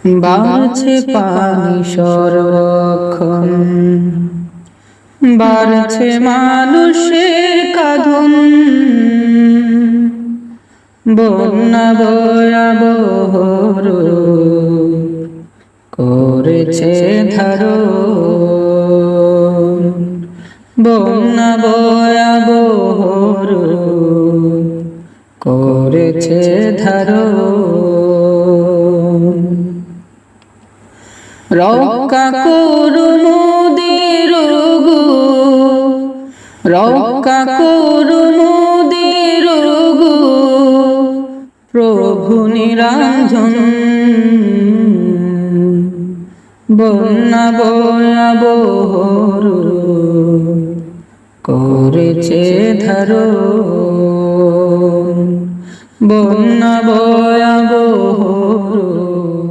বাড়ছে পানি সর্বক্ষণ, বাড়ছে মানুষের কাঁদন, বন্যা ভয়াবহ করেছে ধারণ, বন্যা ভয়াবহ করেছে ধারণ। রক্ষা করুন মোদের গো, রক্ষা করুন মোদের গো, প্রভু নিরঞ্জন, বন্যা ভয়াবহ করেছে ধারণ, বন্যা ভয়াবহ